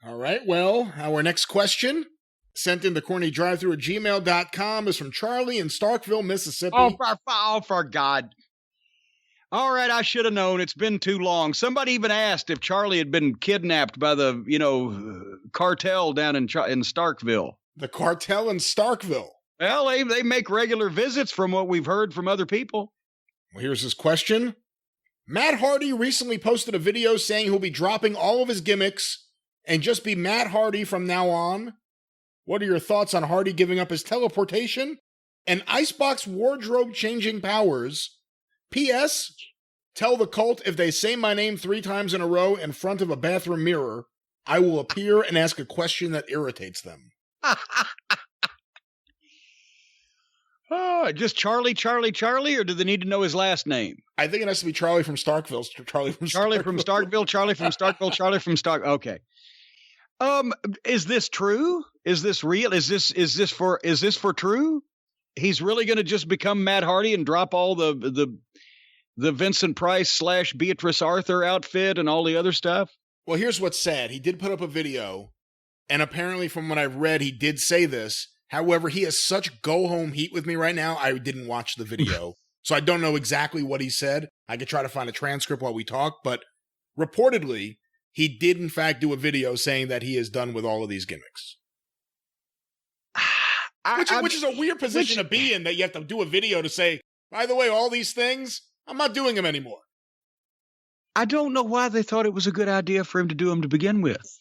All right, well, our next question, sent in to CornyDriveThru at gmail.com, is from Charlie in Starkville, Mississippi. Oh, for God. All right, I should have known. It's been too long. Somebody even asked if Charlie had been kidnapped by the, cartel down in Starkville. The cartel in Starkville. Well, they make regular visits from what we've heard from other people. Well, here's his question. Matt Hardy recently posted a video saying he'll be dropping all of his gimmicks and just be Matt Hardy from now on. What are your thoughts on Hardy giving up his teleportation and icebox wardrobe changing powers? P.S. Tell the cult if they say my name 3 times in a row in front of a bathroom mirror, I will appear and ask a question that irritates them. Oh, just Charlie, or do they need to know his last name? I think it has to be Charlie from Starkville. Charlie from Starkville. Okay. Is this true? Is this real? Is this for true? He's really going to just become Matt Hardy and drop all the Vincent Price / Beatrice Arthur outfit and all the other stuff? Well, here's what's sad. He did put up a video, and apparently from what I've read, he did say this. However, he has such go-home heat with me right now, I didn't watch the video. So I don't know exactly what he said. I could try to find a transcript while we talk, but reportedly, he did in fact do a video saying that he is done with all of these gimmicks. Which is a weird position to be in, that you have to do a video to say, by the way, all these things, I'm not doing them anymore. I don't know why they thought it was a good idea for him to do them to begin with.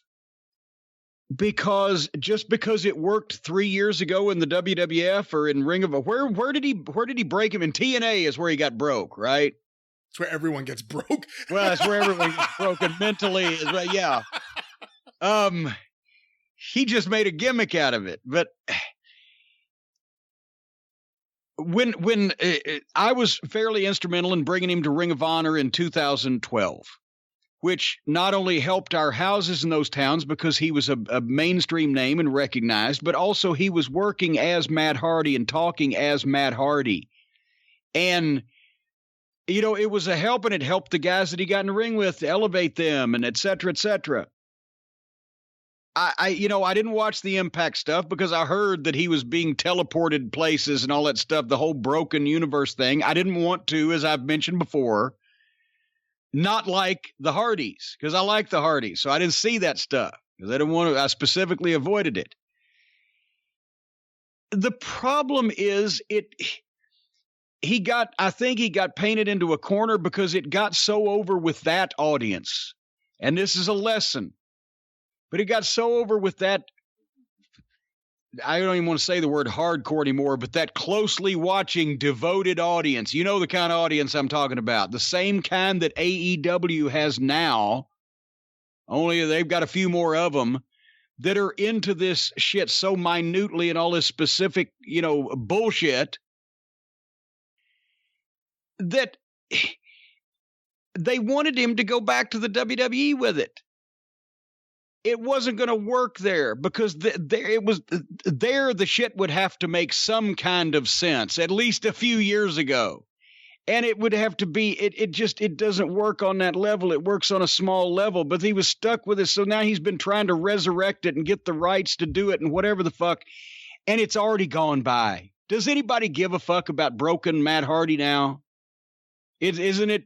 Because it worked 3 years ago in the WWF or in Ring of Honor, where did he break him? In TNA is where he got broke, right? It's where everyone gets broke. Well, that's where everyone gets broken mentally. Yeah. He just made a gimmick out of it. But when I was fairly instrumental in bringing him to Ring of Honor in 2012. Which not only helped our houses in those towns because he was a mainstream name and recognized, but also he was working as Matt Hardy and talking as Matt Hardy. And, it was a help, and it helped the guys that he got in the ring with to elevate them and et cetera, et cetera. I didn't watch the Impact stuff because I heard that he was being teleported places and all that stuff, the whole broken universe thing. I didn't want to, as I've mentioned before. Not like the Hardys, because I like the Hardys, so I didn't see that stuff because I specifically avoided it. The problem is I think he got painted into a corner because it got so over with that audience. And this is a lesson, but it got so over with that. I don't even want to say the word hardcore anymore, but that closely watching, devoted audience. You know the kind of audience I'm talking about. The same kind that AEW has now, only they've got a few more of them, that are into this shit so minutely and all this specific, bullshit, that they wanted him to go back to the WWE with it. It wasn't going to work there because the shit would have to make some kind of sense at least a few years ago. And it would have to be, it doesn't work on that level. It works on a small level, but he was stuck with it. So now he's been trying to resurrect it and get the rights to do it and whatever the fuck. And it's already gone by. Does anybody give a fuck about broken Matt Hardy now? Isn't it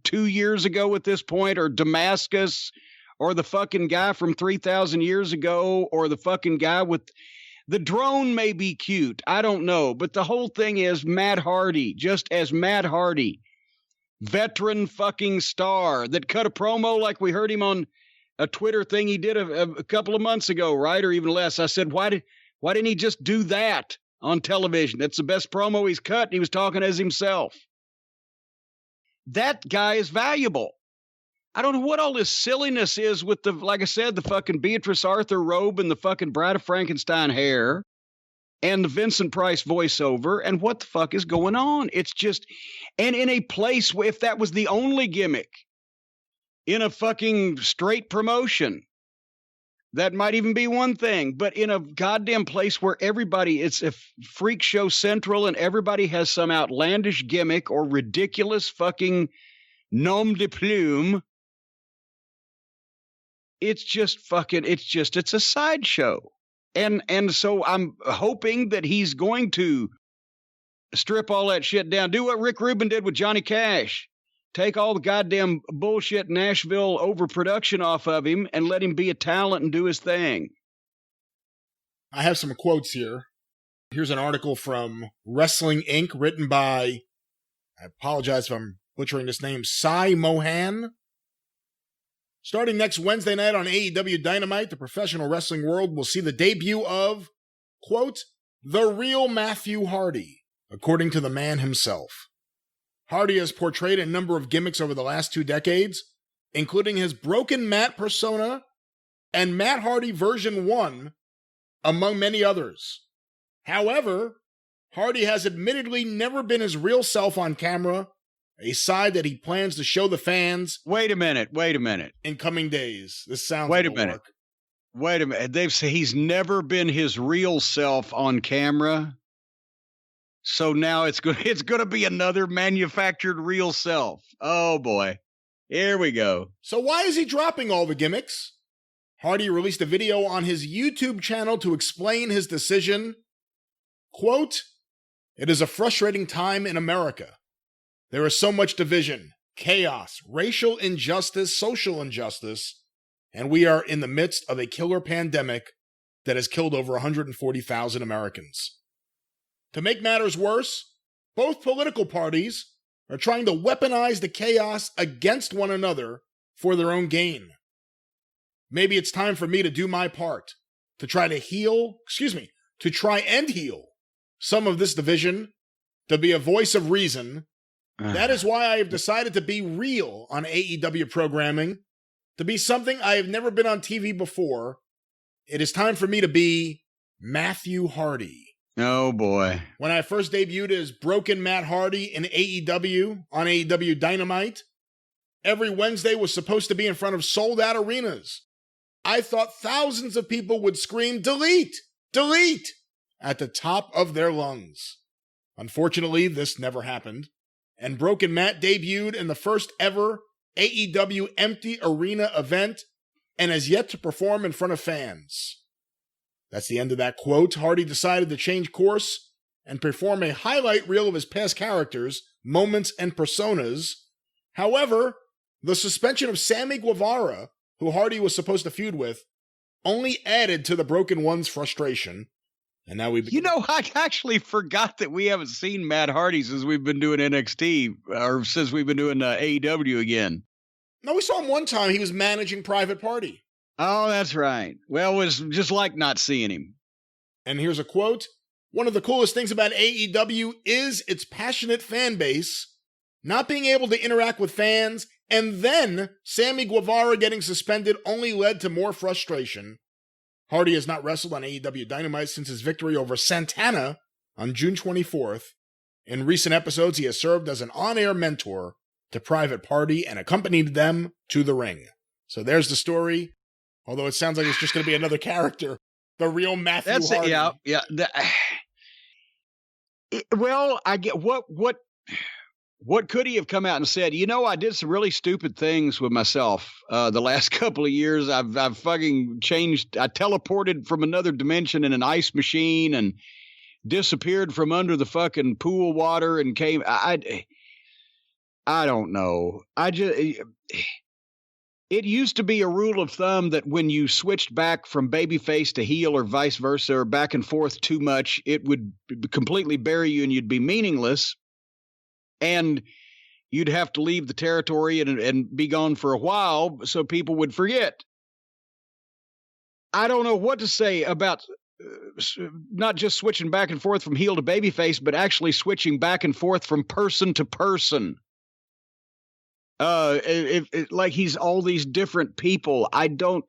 2 years ago at this point, or Damascus, or the fucking guy from 3,000 years ago, or the fucking guy with the drone may be cute. I don't know. But the whole thing is Matt Hardy, just as Matt Hardy, veteran fucking star that cut a promo like we heard him on a Twitter thing he did a couple of months ago, right? Or even less. I said, why didn't he just do that on television? That's the best promo he's cut. And he was talking as himself. That guy is valuable. I don't know what all this silliness is with like I said, the fucking Beatrice Arthur robe and the fucking Bride of Frankenstein hair and the Vincent Price voiceover and what the fuck is going on? It's just, and in a place where if that was the only gimmick in a fucking straight promotion, that might even be one thing, but in a goddamn place where it's a freak show central and everybody has some outlandish gimmick or ridiculous fucking nom de plume. it's a sideshow. And so I'm hoping that he's going to strip all that shit down. Do what Rick Rubin did with Johnny Cash. Take all the goddamn bullshit Nashville overproduction off of him and let him be a talent and do his thing. I have some quotes here. Here's an article from Wrestling Inc. written by, I apologize if I'm butchering this name, Sai Mohan. Starting next Wednesday night on AEW Dynamite, the professional wrestling world will see the debut of, quote, the real Matthew Hardy, according to the man himself. Hardy has portrayed a number of gimmicks over the last 2 decades, including his Broken Matt persona and Matt Hardy version 1, among many others. However, Hardy has admittedly never been his real self on camera, a side that he plans to show the fans. Wait a minute. In coming days. This sounds Wait a minute. They've said he's never been his real self on camera. So now it's going to be another manufactured real self. Oh boy. Here we go. So why is he dropping all the gimmicks? Hardy released a video on his YouTube channel to explain his decision. Quote, it is a frustrating time in America. There is so much division, chaos, racial injustice, social injustice, and we are in the midst of a killer pandemic that has killed over 140,000 Americans. To make matters worse, both political parties are trying to weaponize the chaos against one another for their own gain. Maybe it's time for me to do my part, to try and heal some of this division, to be a voice of reason. That is why I have decided to be real on AEW programming, to be something I have never been on TV before. It is time for me to be Matthew Hardy. Oh boy. When I first debuted as Broken Matt Hardy in AEW on AEW Dynamite, every Wednesday was supposed to be in front of sold-out arenas. I thought thousands of people would scream, delete, delete, at the top of their lungs. Unfortunately, this never happened, and Broken Matt debuted in the first ever AEW empty arena event and has yet to perform in front of fans. That's the end of that quote. Hardy decided to change course and perform a highlight reel of his past characters, moments, and personas. However, the suspension of Sammy Guevara, who Hardy was supposed to feud with, only added to the Broken One's frustration. And now I actually forgot that we haven't seen Matt Hardy since we've been doing NXT, or since we've been doing AEW again. No, we saw him one time. He was managing Private Party. Oh, that's right. Well, it was just like not seeing him. And here's a quote. One of the coolest things about AEW is its passionate fan base, not being able to interact with fans, and then Sammy Guevara getting suspended only led to more frustration. Hardy has not wrestled on AEW Dynamite since his victory over Santana on June 24th. In recent episodes, he has served as an on-air mentor to Private Party and accompanied them to the ring. So there's the story. Although it sounds like it's just going to be another character, the real Matthew Hardy. Yeah. Well, I get what could he have come out and said? I did some really stupid things with myself the last couple of years. I've fucking changed. I teleported from another dimension in an ice machine and disappeared from under the fucking pool water and came. I don't know. It used to be a rule of thumb that when you switched back from babyface to heel or vice versa or back and forth too much, it would completely bury you and you'd be meaningless. And you'd have to leave the territory and be gone for a while so people would forget. I don't know what to say about not just switching back and forth from heel to babyface, but actually switching back and forth from person to person. Like he's all these different people. I don't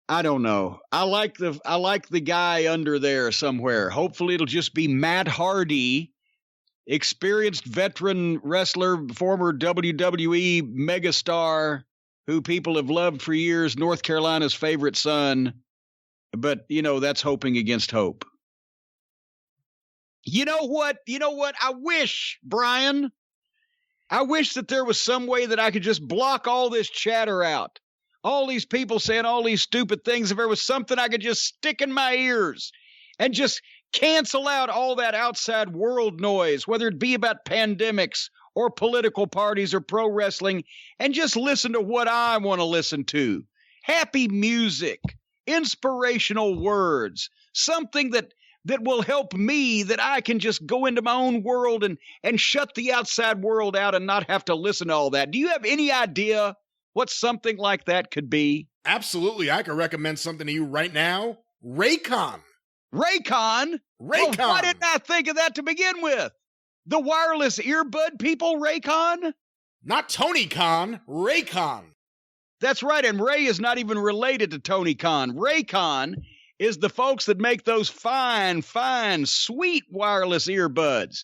know. I like the guy under there somewhere. Hopefully it'll just be Matt Hardy, experienced veteran wrestler, former WWE megastar who people have loved for years, North Carolina's favorite son. But, that's hoping against hope. You know what? I wish, Brian, that there was some way that I could just block all this chatter out all these people saying all these stupid things, if there was something I could just stick in my ears and just cancel out all that outside world noise, whether it be about pandemics or political parties or pro wrestling, and just listen to what I want to listen to. Happy music, inspirational words, something that will help me, that I can just go into my own world and shut the outside world out and not have to listen to all that. Do you have any idea what something like that could be? Absolutely. I can recommend something to you right now. Raycon. Raycon? Raycon. Well, why didn't I think of that to begin with? The wireless earbud people, Raycon? Not Tony Khan, Raycon. That's right, and Ray is not even related to Tony Khan. Raycon is the folks that make those fine, sweet wireless earbuds.